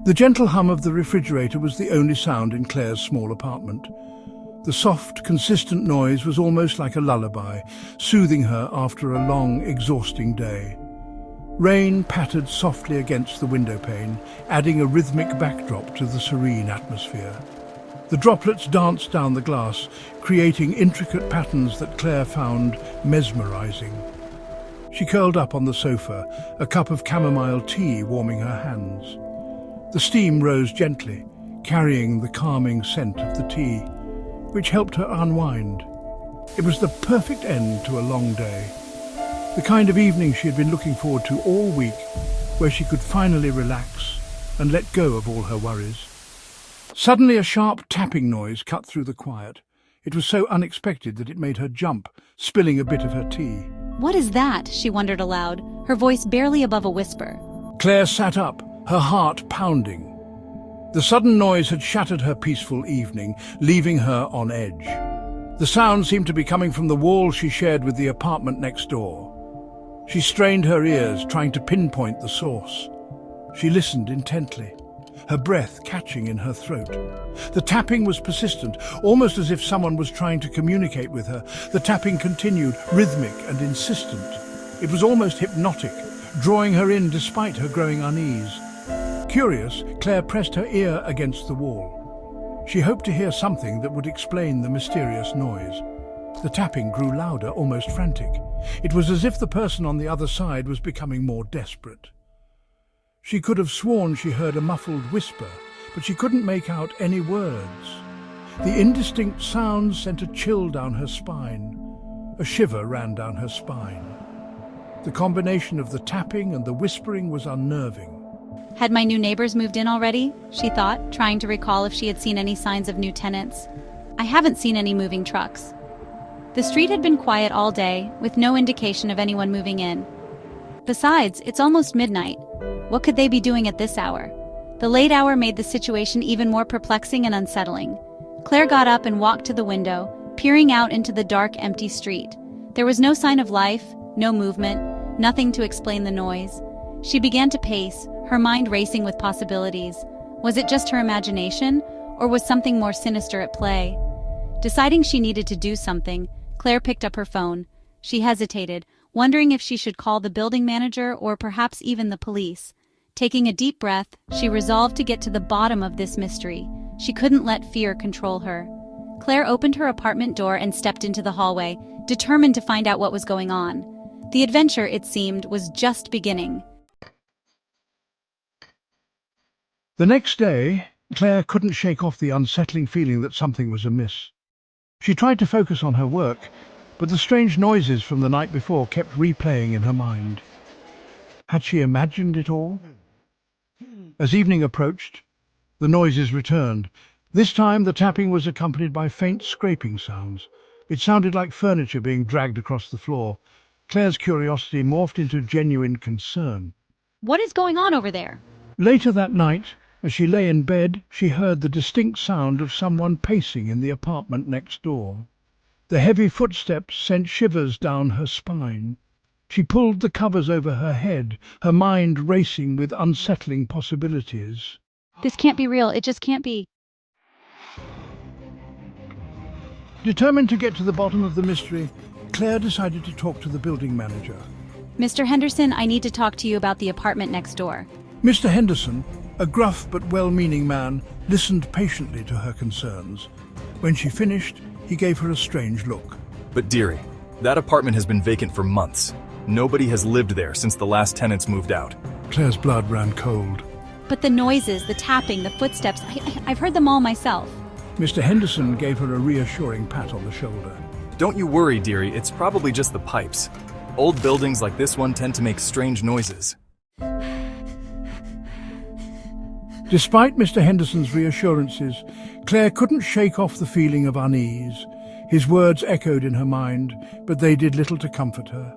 The gentle hum of the refrigerator was the only sound in Claire's small apartment. The soft, consistent noise was almost like a lullaby, soothing her after a long, exhausting day. Rain pattered softly against the windowpane, adding a rhythmic backdrop to the serene atmosphere. The droplets danced down the glass, creating intricate patterns that Claire found mesmerizing. She curled up on the sofa, a cup of chamomile tea warming her hands. The steam rose gently, carrying the calming scent of the tea, which helped her unwind. It was the perfect end to a long day, the kind of evening she had been looking forward to all week, where she could finally relax and let go of all her worries. Suddenly a sharp tapping noise cut through the quiet. It was so unexpected that it made her jump, spilling a bit of her tea. "What is that?" she wondered aloud, her voice barely above a whisper. Claire sat up, her heart pounding. The sudden noise had shattered her peaceful evening, leaving her on edge. The sound seemed to be coming from the wall she shared with the apartment next door. She strained her ears, trying to pinpoint the source. She listened intently, her breath catching in her throat. The tapping was persistent, almost as if someone was trying to communicate with her. The tapping continued, rhythmic and insistent. It was almost hypnotic, drawing her in despite her growing unease. Curious, Claire pressed her ear against the wall. She hoped to hear something that would explain the mysterious noise. The tapping grew louder, almost frantic. It was as if the person on the other side was becoming more desperate. She could have sworn she heard a muffled whisper, but she couldn't make out any words. The indistinct sounds sent a chill down her spine. A shiver ran down her spine. The combination of the tapping and the whispering was unnerving. Had my new neighbors moved in already? She thought, trying to recall if she had seen any signs of new tenants. I haven't seen any moving trucks. The street had been quiet all day, with no indication of anyone moving in. Besides, it's almost midnight. What could they be doing at this hour? The late hour made the situation even more perplexing and unsettling. Claire got up and walked to the window, peering out into the dark, empty street. There was no sign of life, no movement, nothing to explain the noise. She began to pace, her mind racing with possibilities. Was it just her imagination, or was something more sinister at play? Deciding she needed to do something, Claire picked up her phone. She hesitated, wondering if she should call the building manager or perhaps even the police. Taking a deep breath, she resolved to get to the bottom of this mystery. She couldn't let fear control her. Claire opened her apartment door and stepped into the hallway, determined to find out what was going on. The adventure, it seemed, was just beginning. The next day, Claire couldn't shake off the unsettling feeling that something was amiss. She tried to focus on her work, but the strange noises from the night before kept replaying in her mind. Had she imagined it all? As evening approached, the noises returned. This time the tapping was accompanied by faint scraping sounds. It sounded like furniture being dragged across the floor. Claire's curiosity morphed into genuine concern. What is going on over there? Later that night, as she lay in bed, she heard the distinct sound of someone pacing in the apartment next door. The heavy footsteps sent shivers down her spine. She pulled the covers over her head, her mind racing with unsettling possibilities. This can't be real. It just can't be. Determined to get to the bottom of the mystery, Claire decided to talk to the building manager. Mr. Henderson, I need to talk to you about the apartment next door. Mr. Henderson, a gruff but well-meaning man, listened patiently to her concerns. When she finished, he gave her a strange look. But dearie, that apartment has been vacant for months. Nobody has lived there since the last tenants moved out. Claire's blood ran cold. But the noises, the tapping, the footsteps, I've heard them all myself. Mr. Henderson gave her a reassuring pat on the shoulder. Don't you worry, dearie, it's probably just the pipes. Old buildings like this one tend to make strange noises. Despite Mr. Henderson's reassurances, Claire couldn't shake off the feeling of unease. His words echoed in her mind, but they did little to comfort her.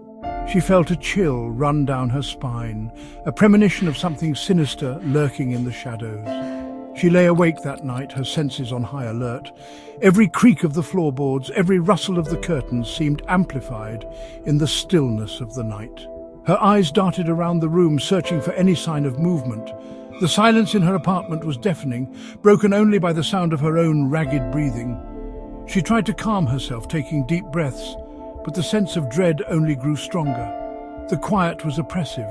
She felt a chill run down her spine, a premonition of something sinister lurking in the shadows. She lay awake that night, her senses on high alert. Every creak of the floorboards, every rustle of the curtains seemed amplified in the stillness of the night. Her eyes darted around the room, searching for any sign of movement, The silence in her apartment was deafening, broken only by the sound of her own ragged breathing. She tried to calm herself, taking deep breaths, but the sense of dread only grew stronger. The quiet was oppressive,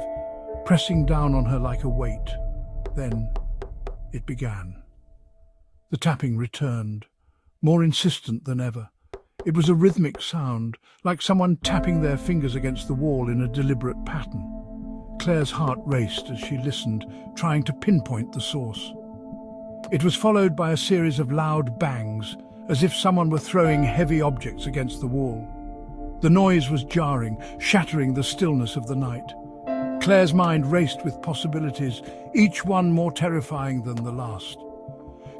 pressing down on her like a weight. Then it began. The tapping returned, more insistent than ever. It was a rhythmic sound, like someone tapping their fingers against the wall in a deliberate pattern. Claire's heart raced as she listened, trying to pinpoint the source. It was followed by a series of loud bangs, as if someone were throwing heavy objects against the wall. The noise was jarring, shattering the stillness of the night. Claire's mind raced with possibilities, each one more terrifying than the last.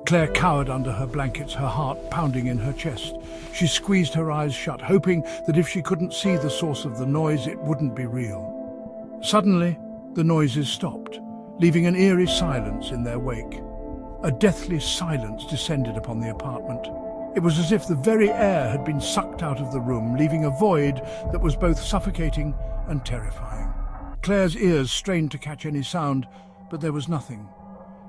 Claire cowered under her blankets, her heart pounding in her chest. She squeezed her eyes shut, hoping that if she couldn't see the source of the noise, it wouldn't be real. Suddenly, the noises stopped, leaving an eerie silence in their wake. A deathly silence descended upon the apartment. It was as if the very air had been sucked out of the room, leaving a void that was both suffocating and terrifying. Claire's ears strained to catch any sound, but there was nothing.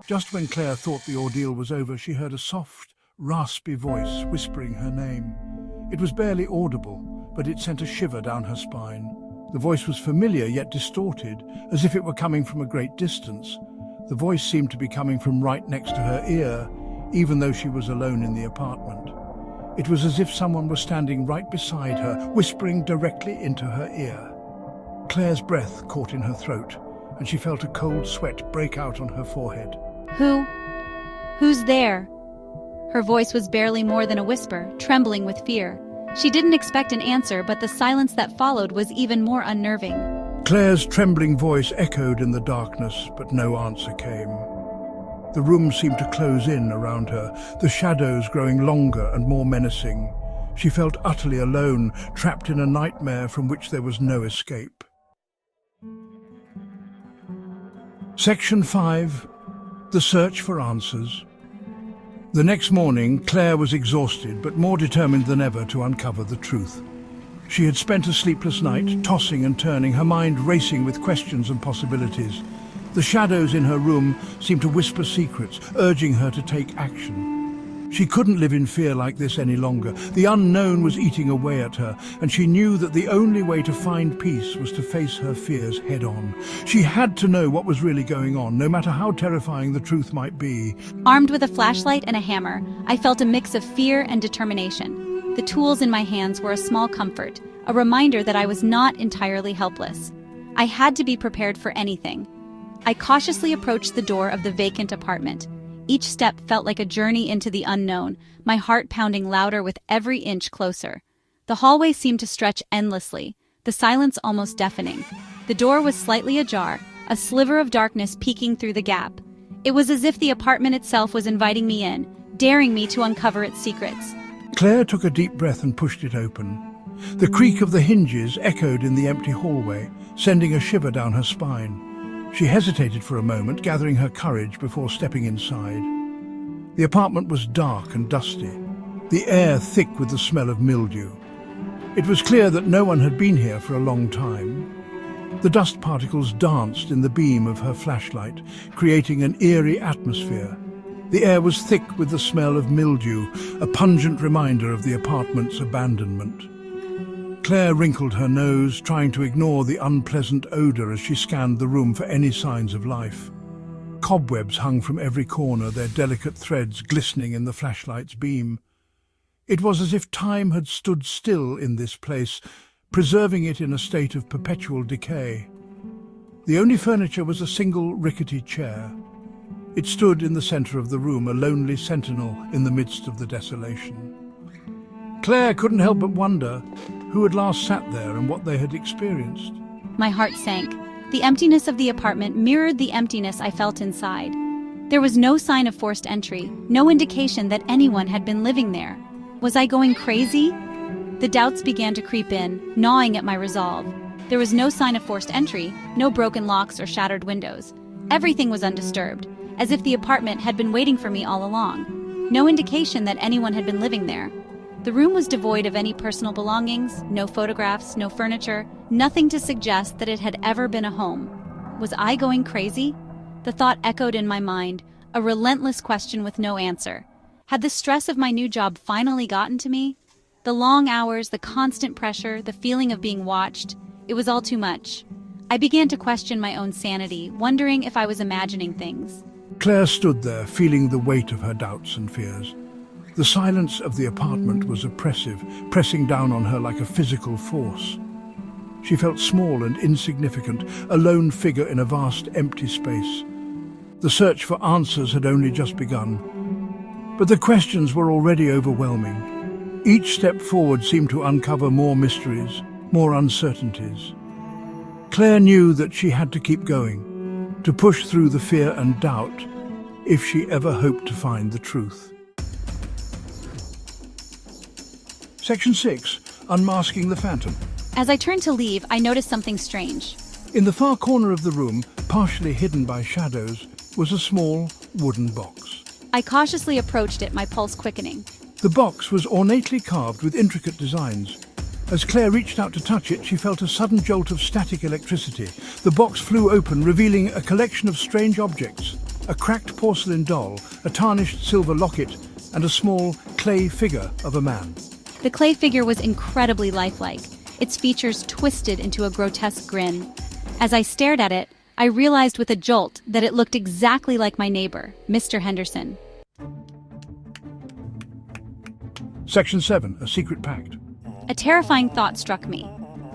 Just when Claire thought the ordeal was over, she heard a soft, raspy voice whispering her name. It was barely audible, but it sent a shiver down her spine. The voice was familiar yet distorted, as if it were coming from a great distance. The voice seemed to be coming from right next to her ear, even though she was alone in the apartment. It was as if someone was standing right beside her, whispering directly into her ear. Claire's breath caught in her throat, and she felt a cold sweat break out on her forehead. Who's there? Her voice was barely more than a whisper, trembling with fear. She didn't expect an answer, but the silence that followed was even more unnerving. Claire's trembling voice echoed in the darkness, but no answer came. The room seemed to close in around her, the shadows growing longer and more menacing. She felt utterly alone, trapped in a nightmare from which there was no escape. Section 5. The Search for Answers. The next morning, Claire was exhausted, but more determined than ever to uncover the truth. She had spent a sleepless night, tossing and turning, her mind racing with questions and possibilities. The shadows in her room seemed to whisper secrets, urging her to take action. She couldn't live in fear like this any longer. The unknown was eating away at her, and she knew that the only way to find peace was to face her fears head-on. She had to know what was really going on, no matter how terrifying the truth might be. Armed with a flashlight and a hammer, I felt a mix of fear and determination. The tools in my hands were a small comfort, a reminder that I was not entirely helpless. I had to be prepared for anything. I cautiously approached the door of the vacant apartment. Each step felt like a journey into the unknown, my heart pounding louder with every inch closer. The hallway seemed to stretch endlessly, the silence almost deafening. The door was slightly ajar, a sliver of darkness peeking through the gap. It was as if the apartment itself was inviting me in, daring me to uncover its secrets. Claire took a deep breath and pushed it open. The creak of the hinges echoed in the empty hallway, sending a shiver down her spine. She hesitated for a moment, gathering her courage before stepping inside. The apartment was dark and dusty, the air thick with the smell of mildew. It was clear that no one had been here for a long time. The dust particles danced in the beam of her flashlight, creating an eerie atmosphere. The air was thick with the smell of mildew, a pungent reminder of the apartment's abandonment. Claire wrinkled her nose, trying to ignore the unpleasant odor as she scanned the room for any signs of life. Cobwebs hung from every corner, their delicate threads glistening in the flashlight's beam. It was as if time had stood still in this place, preserving it in a state of perpetual decay. The only furniture was a single rickety chair. It stood in the center of the room, a lonely sentinel in the midst of the desolation. Claire couldn't help but wonder who had last sat there and what they had experienced. My heart sank. The emptiness of the apartment mirrored the emptiness I felt inside. There was no sign of forced entry, no indication that anyone had been living there. Was I going crazy? The doubts began to creep in, gnawing at my resolve. There was no sign of forced entry, no broken locks or shattered windows. Everything was undisturbed, as if the apartment had been waiting for me all along. No indication that anyone had been living there. The room was devoid of any personal belongings, no photographs, no furniture, nothing to suggest that it had ever been a home. Was I going crazy? The thought echoed in my mind, a relentless question with no answer. Had the stress of my new job finally gotten to me? The long hours, the constant pressure, the feeling of being watched, it was all too much. I began to question my own sanity, wondering if I was imagining things. Claire stood there, feeling the weight of her doubts and fears. The silence of the apartment was oppressive, pressing down on her like a physical force. She felt small and insignificant, a lone figure in a vast empty space. The search for answers had only just begun. But the questions were already overwhelming. Each step forward seemed to uncover more mysteries, more uncertainties. Claire knew that she had to keep going, to push through the fear and doubt, if she ever hoped to find the truth. Section 6. Unmasking the Phantom. As I turned to leave, I noticed something strange. In the far corner of the room, partially hidden by shadows, was a small wooden box. I cautiously approached it, my pulse quickening. The box was ornately carved with intricate designs. As Claire reached out to touch it, she felt a sudden jolt of static electricity. The box flew open, revealing a collection of strange objects: a cracked porcelain doll, a tarnished silver locket, and a small clay figure of a man. The clay figure was incredibly lifelike, its features twisted into a grotesque grin. As I stared at it, I realized with a jolt that it looked exactly like my neighbor, Mr. Henderson. Section 7. A Secret Pact. A terrifying thought struck me.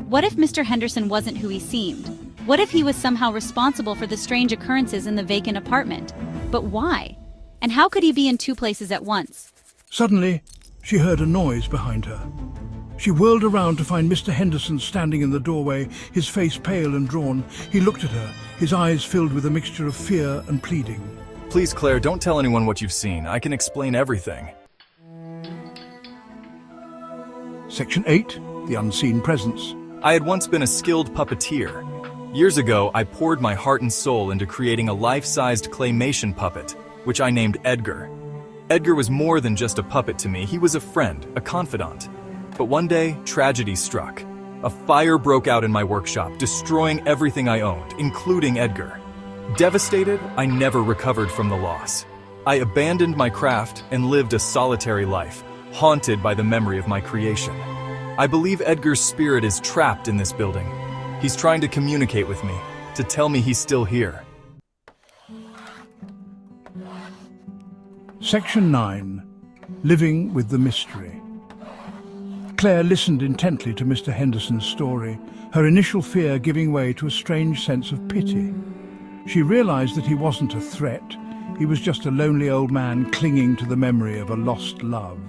What if Mr. Henderson wasn't who he seemed? What if he was somehow responsible for the strange occurrences in the vacant apartment? But why? And how could he be in two places at once? Suddenly, she heard a noise behind her. She whirled around to find Mr. Henderson standing in the doorway, his face pale and drawn. He looked at her, his eyes filled with a mixture of fear and pleading. Please, Claire, don't tell anyone what you've seen. I can explain everything. Section 8. The Unseen Presence. I had once been a skilled puppeteer. Years ago, I poured my heart and soul into creating a life-sized claymation puppet, which I named Edgar. Edgar was more than just a puppet to me. He was a friend, a confidant. But one day, tragedy struck. A fire broke out in my workshop, destroying everything I owned, including Edgar. Devastated, I never recovered from the loss. I abandoned my craft and lived a solitary life, haunted by the memory of my creation. I believe Edgar's spirit is trapped in this building. He's trying to communicate with me, to tell me he's still here. Section 9. Living with the Mystery. Claire listened intently to Mr. Henderson's story, her initial fear giving way to a strange sense of pity. She realized that he wasn't a threat. He was just a lonely old man clinging to the memory of a lost love.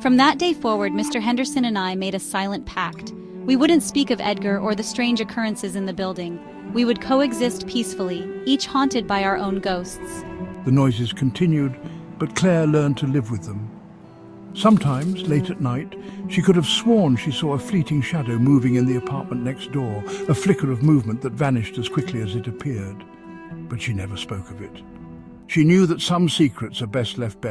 From that day forward, Mr. Henderson and I made a silent pact. We wouldn't speak of Edgar or the strange occurrences in the building. We would coexist peacefully, each haunted by our own ghosts. The noises continued, but Claire learned to live with them. Sometimes, late at night, she could have sworn she saw a fleeting shadow moving in the apartment next door, a flicker of movement that vanished as quickly as it appeared. But she never spoke of it. She knew that some secrets are best left buried.